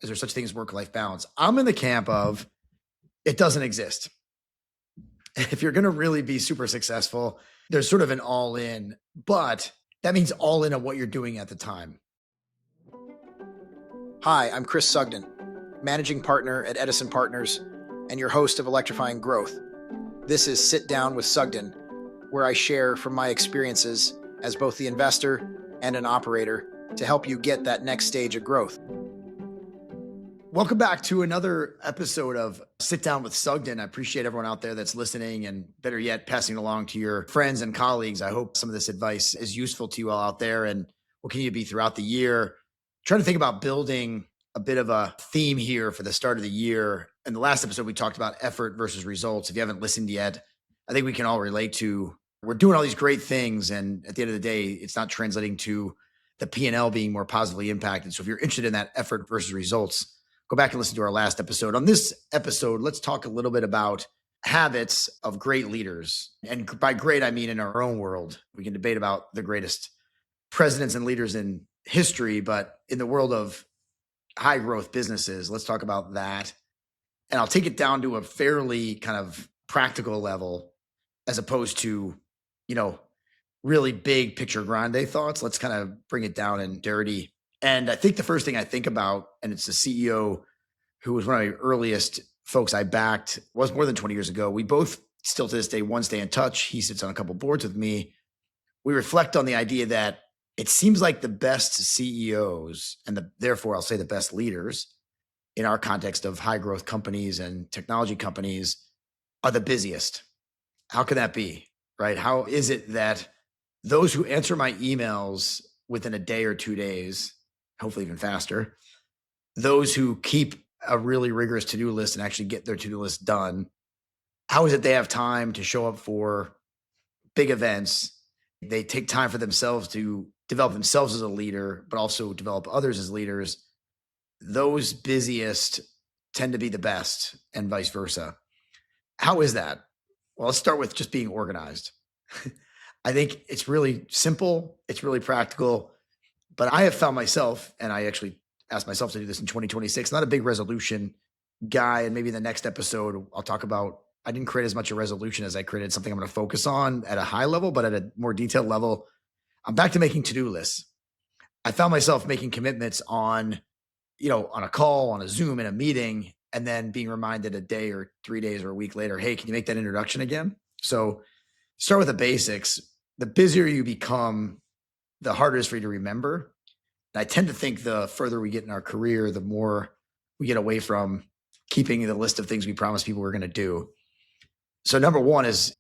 Is there such thing as work-life balance? I'm in the camp of it doesn't exist. If you're going to really be super successful, there's sort of an all in, but that means all in on what you're doing at the time. Hi, I'm Chris Sugden, managing partner at Edison Partners and your host of Electrifying Growth. This is Sit Down with Sugden, where I share from my experiences as both the investor and an operator to help you get that next stage of growth. Welcome back to another episode of Sit Down with Sugden. I appreciate everyone out there that's listening and better yet, passing it along to your friends and colleagues. I hope some of this advice is useful to you all out there and will continue to be throughout the year. Trying to think about building a bit of a theme here for the start of the year. In the last episode, we talked about effort versus results. If you haven't listened yet, I think we can all relate to, we're doing all these great things. And at the end of the day, it's not translating to the P&L being more positively impacted. So if you're interested in that effort versus results, go back and listen to our last episode. On this episode, let's talk a little bit about habits of great leaders. And by great, I mean in our own world. We can debate about the greatest presidents and leaders in history, but in the world of high growth businesses, let's talk about that. And I'll take it down to a fairly kind of practical level as opposed to, really big picture grande thoughts. Let's kind of bring it down and dirty. And I think the first thing I think about, and it's the CEO who was one of my earliest folks I backed, was more than 20 years ago. We both still to this day, one, stay in touch. He sits on a couple boards with me. We reflect on the idea that it seems like the best CEOs and therefore I'll say the best leaders in our context of high growth companies and technology companies are the busiest. How can that be, right? How is it that those who answer my emails within a day or 2 days, hopefully even faster, those who keep a really rigorous to-do list and actually get their to-do list done, how is it they have time to show up for big events? They take time for themselves to develop themselves as a leader, but also develop others as leaders. Those busiest tend to be the best and vice versa. How is that? Well, let's start with just being organized. I think it's really simple. It's really practical, but I have found myself, and I actually asked myself to do this in 2026, not a big resolution guy. And maybe in the next episode, I'll talk about, I didn't create as much a resolution as I created something I'm going to focus on at a high level, but at a more detailed level, I'm back to making to-do lists. I found myself making commitments on a call, on a Zoom, in a meeting, and then being reminded a day or 3 days or a week later, hey, can you make that introduction again? So start with the basics. The busier you become, the harder it is for you to remember. And I tend to think the further we get in our career, the more we get away from keeping the list of things we promised people we're going to do. So number one is,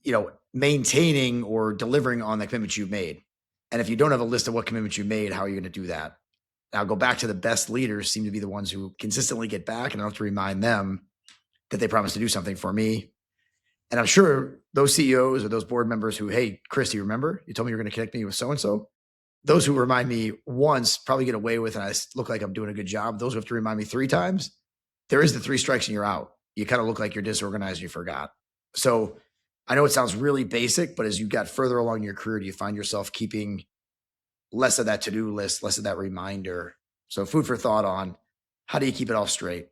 maintaining or delivering on the commitments you've made. And if you don't have a list of what commitments you made, how are you going to do that? Now go back to the best leaders seem to be the ones who consistently get back, and I don't have to remind them that they promised to do something for me. And I'm sure those CEOs or those board members who, hey, Chris, do you remember? You told me you were going to connect me with so-and-so. Those who remind me once probably get away with, and I look like I'm doing a good job. Those who have to remind me 3 times, there is the 3 strikes and you're out. You kind of look like you're disorganized and you forgot. So I know it sounds really basic, but as you got further along in your career, do you find yourself keeping less of that to-do list, less of that reminder? So food for thought on how do you keep it all straight?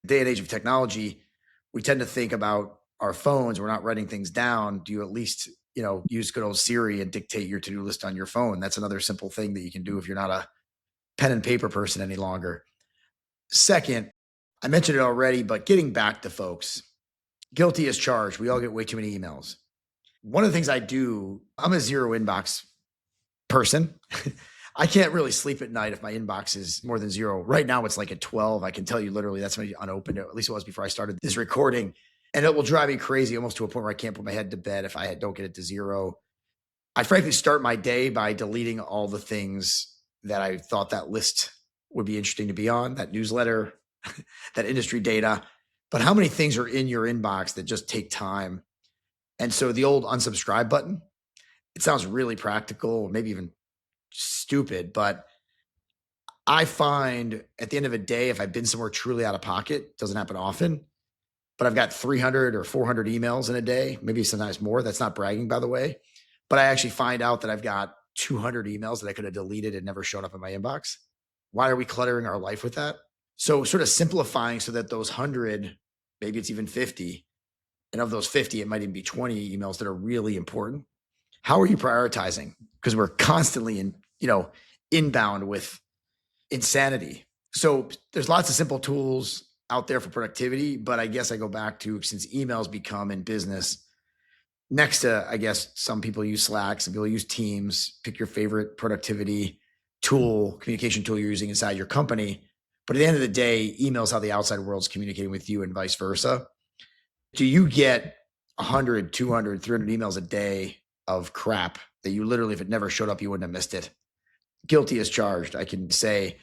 Day and age of technology, we tend to think about our phones. We're not writing things down. Do you at least use good old Siri and dictate your to-do list on your phone? That's another simple thing that you can do if you're not a pen and paper person any longer. Second, I mentioned it already, but getting back to folks, guilty as charged. We all get way too many emails. One of the things I do, I'm a zero inbox person. I can't really sleep at night if my inbox is more than 0. Right now it's like at 12. I can tell you literally that's maybe unopened. At least it was before I started this recording. And it will drive me crazy almost to a point where I can't put my head to bed if I don't get it to 0. I frankly start my day by deleting all the things that I thought that list would be interesting to be on, that newsletter, that industry data. But how many things are in your inbox that just take time? And so the old unsubscribe button, it sounds really practical, maybe even stupid, but I find at the end of a day, if I've been somewhere truly out of pocket, doesn't happen often, but I've got 300 or 400 emails in a day, maybe sometimes more. That's not bragging, by the way. But I actually find out that I've got 200 emails that I could have deleted and never showed up in my inbox. Why are we cluttering our life with that? So sort of simplifying so that those 100, maybe it's even 50, and of those 50, it might even be 20 emails that are really important. How are you prioritizing? Because we're constantly inbound with insanity. So there's lots of simple tools out there for productivity, but I guess I go back to, since emails become in business, next to, I guess, some people use Slack, some people use Teams, pick your favorite productivity tool, communication tool you're using inside your company. But at the end of the day, email is how the outside world's communicating with you and vice versa. Do you get 100, 200, 300 emails a day of crap that you literally, if it never showed up, you wouldn't have missed it? Guilty as charged. I can say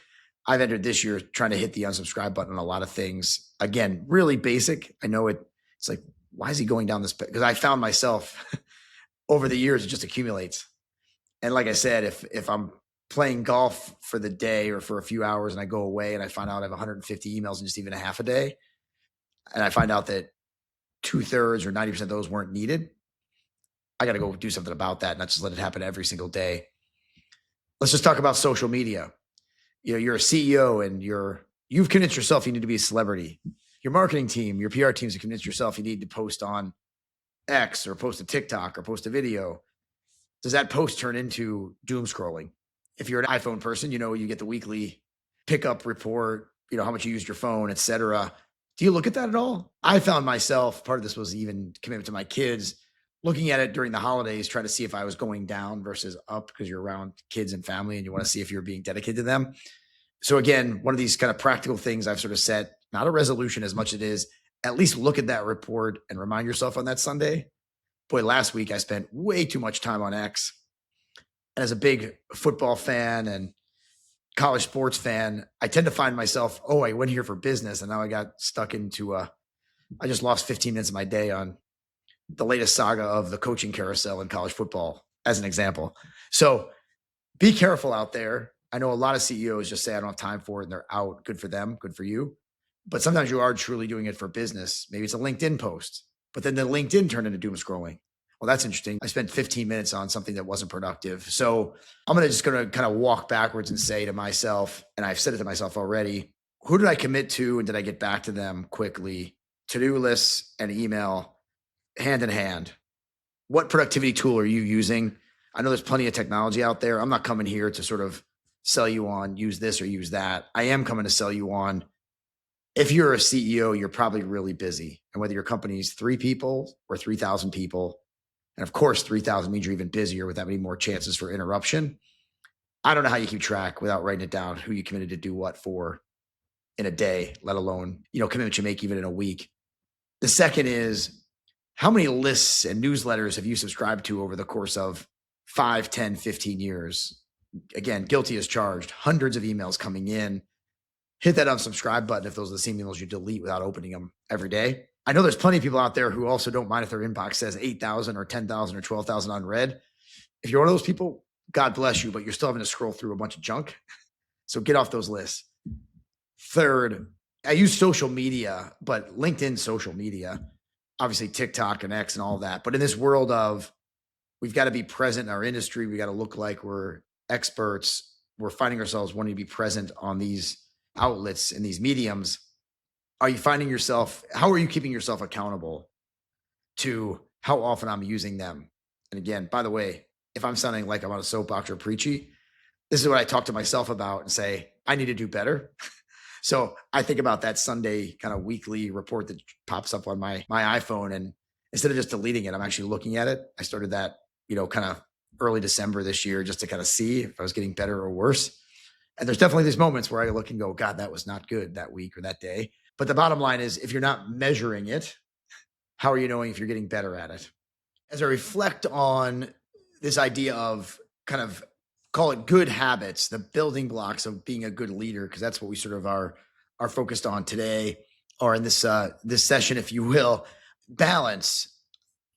I've entered this year trying to hit the unsubscribe button on a lot of things. Again, really basic. I know it's like, why is he going down this? Because I found myself over the years, it just accumulates. And like I said, if I'm playing golf for the day or for a few hours and I go away and I find out I have 150 emails in just even a half a day, and I find out that 2/3 or 90% of those weren't needed, I got to go do something about that, not just let it happen every single day. Let's just talk about social media. You're a CEO and you've convinced yourself you need to be a celebrity. Your marketing team, your PR teams have convinced yourself you need to post on X or post a TikTok or post a video. Does that post turn into doom scrolling? If you're an iPhone person, you get the weekly pickup report, how much you used your phone, et cetera. Do you look at that at all? I found myself, part of this was even commitment to my kids, looking at it during the holidays, trying to see if I was going down versus up, because you're around kids and family and you want to see if you're being dedicated to them. So again, one of these kind of practical things I've sort of set, not a resolution as much as it is, at least look at that report and remind yourself on that Sunday. Boy, last week I spent way too much time on X. And as a big football fan and college sports fan, I tend to find myself, I went here for business. And now I got stuck into I just lost 15 minutes of my day on the latest saga of the coaching carousel in college football, as an example. So be careful out there. I know a lot of CEOs just say, I don't have time for it, and they're out. Good for them. Good for you. But sometimes you are truly doing it for business. Maybe it's a LinkedIn post, but then the LinkedIn turned into doom scrolling. Well, that's interesting. I spent 15 minutes on something that wasn't productive. So I'm going to kind of walk backwards and say to myself, and I've said it to myself already, who did I commit to and did I get back to them quickly? To-do lists and email, hand in hand. What productivity tool are you using? I know there's plenty of technology out there. I'm not coming here to sort of sell you on use this or use that. I am coming to sell you on, if you're a CEO, you're probably really busy. And whether your company's 3 people or 3,000 people, and of course, 3,000 means you're even busier with that many more chances for interruption. I don't know how you keep track without writing it down, who you committed to do what for in a day, let alone, commitments you make even in a week. The second is, how many lists and newsletters have you subscribed to over the course of 5, 10, 15 years? Again, guilty as charged. Hundreds of emails coming in. Hit that unsubscribe button if those are the same emails you delete without opening them every day. I know there's plenty of people out there who also don't mind if their inbox says 8,000 or 10,000 or 12,000 unread. If you're one of those people, God bless you, but you're still having to scroll through a bunch of junk. So get off those lists. Third, I use social media, but LinkedIn social media, obviously TikTok and X and all that. But in this world of, we've got to be present in our industry, we got to look like we're experts. We're finding ourselves wanting to be present on these outlets and these mediums. Are you finding yourself, how are you keeping yourself accountable to how often I'm using them? And again, by the way, if I'm sounding like I'm on a soapbox or preachy, this is what I talk to myself about and say, I need to do better. So I think about that Sunday kind of weekly report that pops up on my iPhone. And instead of just deleting it, I'm actually looking at it. I started that, kind of early December this year, just to kind of see if I was getting better or worse. And there's definitely these moments where I look and go, God, that was not good that week or that day. But the bottom line is, if you're not measuring it, how are you knowing if you're getting better at it? As I reflect on this idea of kind of, call it good habits, the building blocks of being a good leader, because that's what we sort of are focused on today, or in this session, if you will. Balance.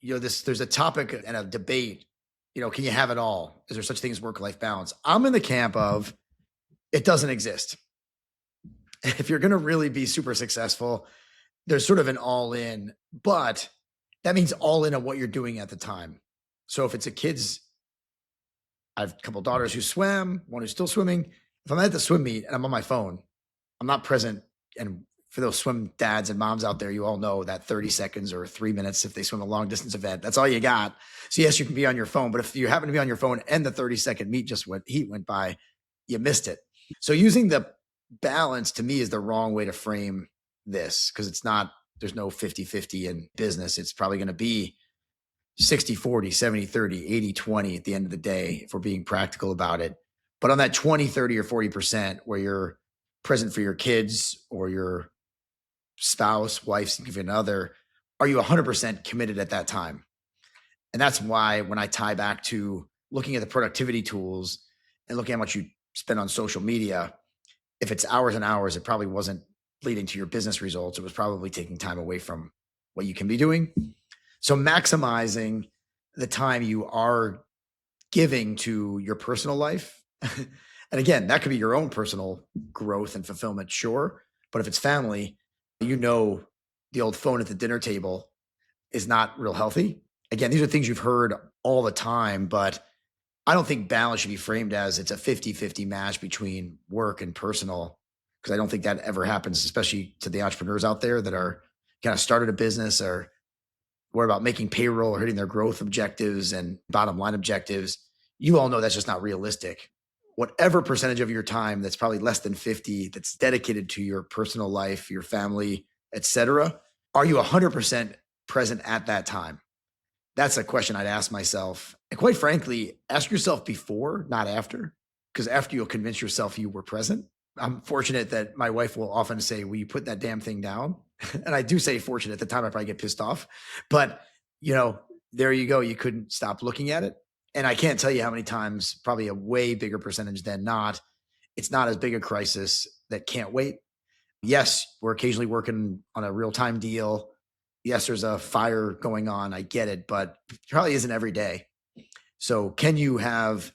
There's a topic and a debate. Can you have it all? Is there such thing as work-life balance? I'm in the camp of, it doesn't exist. If you're going to really be super successful, there's sort of an all in, but that means all in on what you're doing at the time. So if it's I have a couple of daughters who swim, one who's still swimming. If I'm at the swim meet and I'm on my phone, I'm not present And for those swim dads and moms out there, you all know that 30 seconds or 3 minutes if they swim a long distance event, that's all you got. So yes, you can be on your phone, but if you happen to be on your phone and the 30-second heat went by, you missed it. So using the balance to me is the wrong way to frame this, because there's no 50-50 in business. It's probably going to be 60-40, 70-30, 80-20 at the end of the day, if we're being practical about it. But on that 20, 30, or 40% where you're present for your kids or your spouse, wife, significant other, are you 100% committed at that time? And that's why when I tie back to looking at the productivity tools and looking at how much you spend on social media, if it's hours and hours, it probably wasn't leading to your business results. It was probably taking time away from what you can be doing. So maximizing the time you are giving to your personal life. And again, that could be your own personal growth and fulfillment, sure. But if it's family, the old phone at the dinner table is not real healthy. Again, these are things you've heard all the time, but I don't think balance should be framed as it's a 50-50 match between work and personal, because I don't think that ever happens, especially to the entrepreneurs out there that are kind of started a business or worry about making payroll or hitting their growth objectives and bottom line objectives. You all know that's just not realistic. Whatever percentage of your time that's probably less than 50 that's dedicated to your personal life, your family, etc., are you 100% present at that time? That's a question I'd ask myself. And quite frankly, ask yourself before, not after, because after you'll convince yourself you were present. I'm fortunate that my wife will often say, will you put that damn thing down? And I do say fortunate. At the time, I probably get pissed off. But, there you go. You couldn't stop looking at it. And I can't tell you how many times, probably a way bigger percentage than not, it's not as big a crisis that can't wait. Yes, we're occasionally working on a real-time deal. Yes, there's a fire going on. I get it, but it probably isn't every day. So can you have,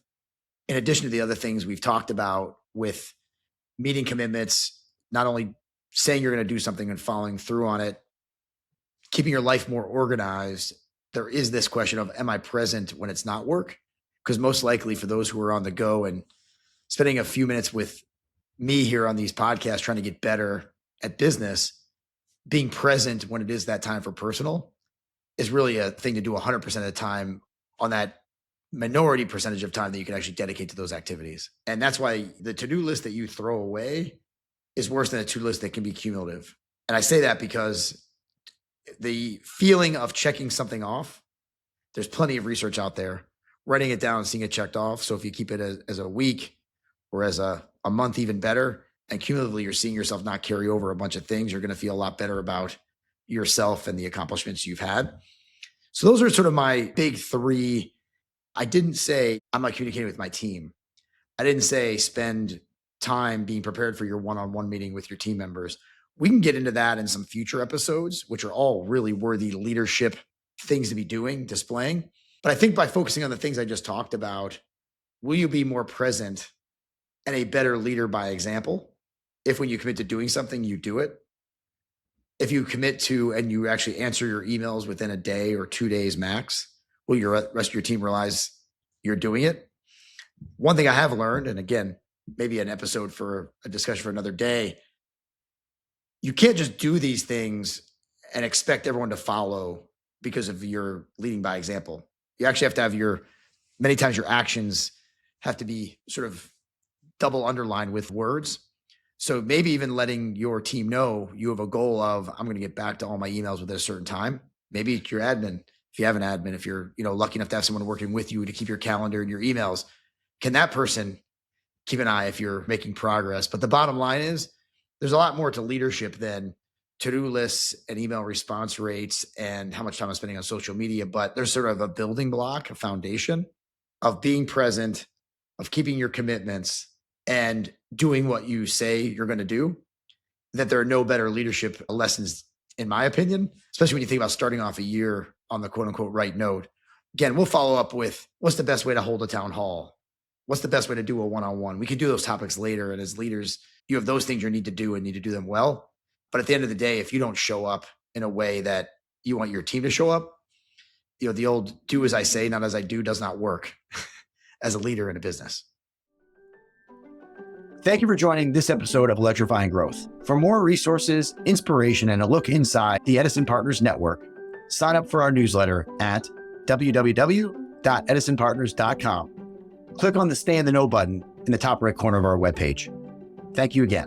in addition to the other things we've talked about with meeting commitments, not only saying you're going to do something and following through on it, keeping your life more organized, there is this question of, am I present when it's not work? Because most likely for those who are on the go and spending a few minutes with me here on these podcasts, trying to get better at business, being present when it is that time for personal is really a thing to do 100% of the time on that minority percentage of time that you can actually dedicate to those activities. And that's why the to-do list that you throw away is worse than a to-do list that can be cumulative. And I say that because the feeling of checking something off, there's plenty of research out there, writing it down and seeing it checked off. So if you keep it as a week or as a month, even better, and cumulatively you're seeing yourself not carry over a bunch of things, you're going to feel a lot better about yourself and the accomplishments you've had. So those are sort of my big three. I didn't say I'm not communicating with my team. I didn't say spend time being prepared for your one-on-one meeting with your team members. We can get into that in some future episodes, which are all really worthy leadership things to be doing, displaying. But I think by focusing on the things I just talked about, will you be more present and a better leader by example? If when you commit to doing something, you do it. If you commit to and you actually answer your emails within a day or 2 days max, will your rest of your team realize you're doing it? One thing I have learned, and again, maybe an episode for a discussion for another day, you can't just do these things and expect everyone to follow because of your leading by example. You actually have to have many times your actions have to be sort of double underlined with words. So maybe even letting your team know you have a goal of, I'm going to get back to all my emails within a certain time. Maybe it's your admin. If you have an admin, if you're, lucky enough to have someone working with you to keep your calendar and your emails, can that person keep an eye if you're making progress? But the bottom line is there's a lot more to leadership than to-do lists and email response rates and how much time I'm spending on social media. But there's sort of a building block, a foundation of being present, of keeping your commitments and doing what you say you're going to do, that there are no better leadership lessons, in my opinion, especially when you think about starting off a year on the quote unquote right note. Again, we'll follow up with what's the best way to hold a town hall? What's the best way to do a one-on-one? We can do those topics later. And as leaders, you have those things you need to do and need to do them well. But at the end of the day, if you don't show up in a way that you want your team to show up, the old do as I say, not as I do does not work as a leader in a business. Thank you for joining this episode of Electrifying Growth. For more resources, inspiration, and a look inside the Edison Partners network, sign up for our newsletter at www.edisonpartners.com. Click on the Stay in the Know button in the top right corner of our webpage. Thank you again.